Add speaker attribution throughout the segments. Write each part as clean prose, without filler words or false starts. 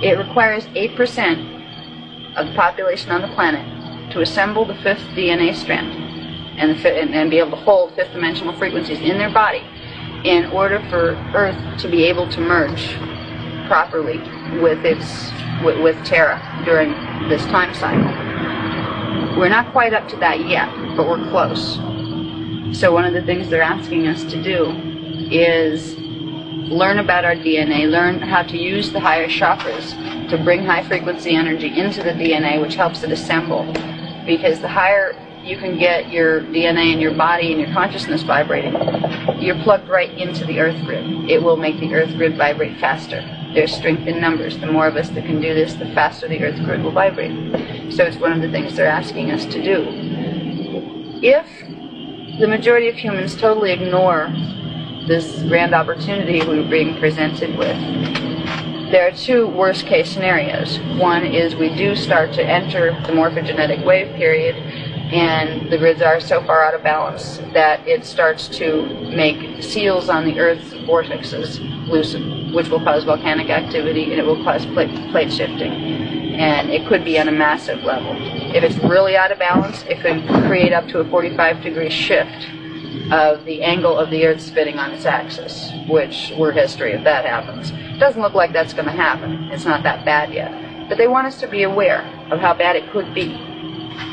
Speaker 1: It requires 8% of the population on the planet to assemble the fifth DNA strand and be able to hold fifth dimensional frequencies in their body in order for Earth to be able to merge properly with Terra during this time cycle. We're not quite up to that yet, but we're close. So one of the things they're asking us to do is learn about our DNA, learn how to use the higher chakras to bring high frequency energy into the DNA, which helps it assemble. Because the higher you can get your DNA in your body and your consciousness vibrating, you're plugged right into the Earth grid. It will make the Earth grid vibrate faster. There's strength in numbers. The more of us that can do this, the faster the Earth grid will vibrate. So it's one of the things they're asking us to do. If the majority of humans totally ignore this grand opportunity we're being presented with, there are two worst case scenarios. One is we do start to enter the morphogenetic wave period, and the grids are so far out of balance that it starts to make seals on the Earth's vortexes loosen, which will cause volcanic activity and it will cause plate shifting. And it could be on a massive level. If it's really out of balance, it could create up to a 45-degree shift of the angle of the Earth spinning on its axis, which we're history if that happens. It doesn't look like that's going to happen. It's not that bad yet. But they want us to be aware of how bad it could be.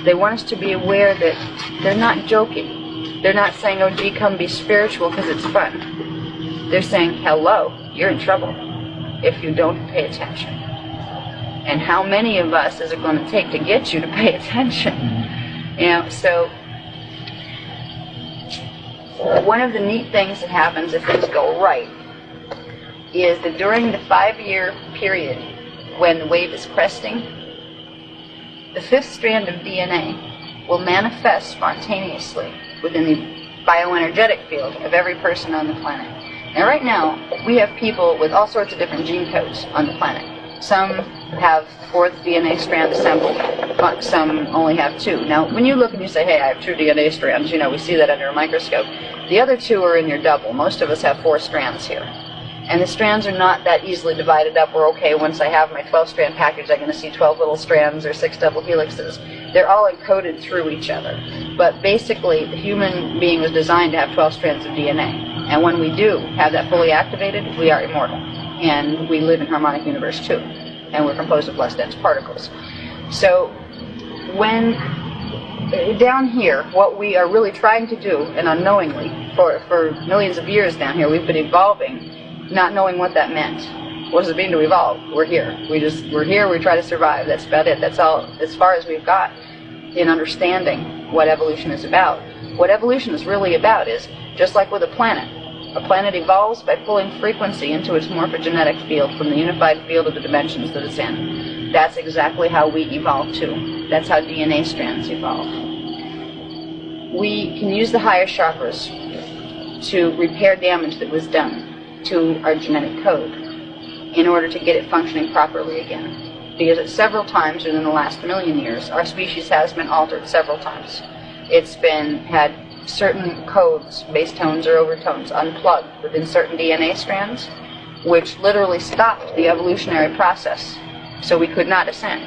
Speaker 1: They want us to be aware that they're not joking. They're not saying, oh gee, come be spiritual because it's fun. They're saying, hello, you're in trouble if you don't pay attention. And how many of us is it going to take to get you to pay attention? You know, so one of the neat things that happens if things go right is that during the 5-year period when the wave is cresting, the fifth strand of DNA will manifest spontaneously within the bioenergetic field of every person on the planet. Now right now, we have people with all sorts of different gene codes on the planet. Some have fourth DNA strand assembled, but some only have 2. Now, when you look and you say, hey, I have 2 DNA strands, you know, we see that under a microscope. The other 2 are in your double. Most of us have 4 strands here. And the strands are not that easily divided up. We're okay, once I have my 12-strand package, I'm going to see 12 little strands or 6 double helixes. They're all encoded through each other. But basically, the human being was designed to have 12 strands of DNA. And when we do have that fully activated, we are immortal. And we live in harmonic universe too. And we're composed of less dense particles. So when down here, what we are really trying to do, and unknowingly, for millions of years down here, we've been evolving, not knowing what that meant. What does it mean to evolve? We're here. We're here, we try to survive. That's about it. That's all as far as we've got in understanding what evolution is about. What evolution is really about is, just like with a planet evolves by pulling frequency into its morphogenetic field from the unified field of the dimensions that it's in. That's exactly how we evolve too. That's how DNA strands evolve. We can use the higher chakras to repair damage that was done to our genetic code in order to get it functioning properly again. Because at several times within the last 1,000,000 years, our species has been altered several times. It's had certain codes, base tones or overtones, unplugged within certain DNA strands, which literally stopped the evolutionary process, so we could not ascend.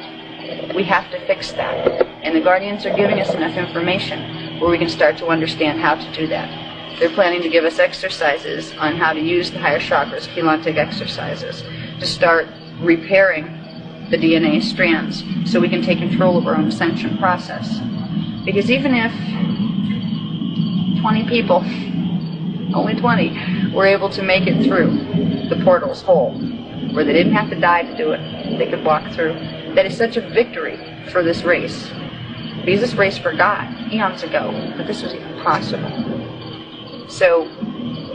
Speaker 1: We have to fix that. And the Guardians are giving us enough information where we can start to understand how to do that. They're planning to give us exercises on how to use the higher chakras, Keylontic exercises, to start repairing the DNA strands so we can take control of our own ascension process. Because even if 20 people, only 20, were able to make it through the portals whole, where they didn't have to die to do it, they could walk through, that is such a victory for this race. Because this race forgot eons ago that this was even possible. So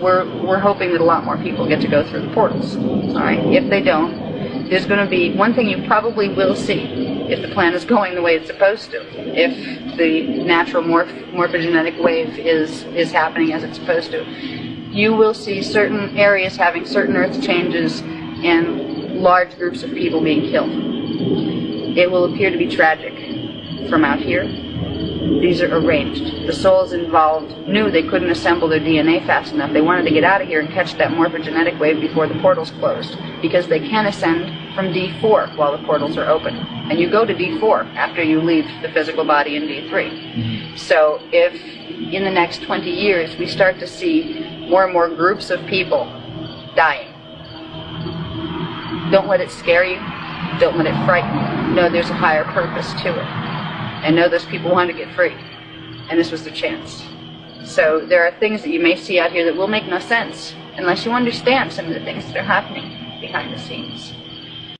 Speaker 1: we're hoping that a lot more people get to go through the portals. All right. If they don't, there's going to be one thing you probably will see if the plan is going the way it's supposed to. If the natural morphogenetic wave is happening as it's supposed to, you will see certain areas having certain earth changes and large groups of people being killed. It will appear to be tragic from out here, These are arranged. The souls involved knew they couldn't assemble their DNA fast enough. They wanted to get out of here and catch that morphogenetic wave before the portals closed, because they can ascend from D4 while the portals are open. And you go to D4 after you leave the physical body in D3. So if in the next 20 years we start to see more and more groups of people dying, don't let it scare you. Don't let it frighten you. Know there's a higher purpose to it. And know those people want to get free. And this was their chance. So there are things that you may see out here that will make no sense unless you understand some of the things that are happening behind the scenes.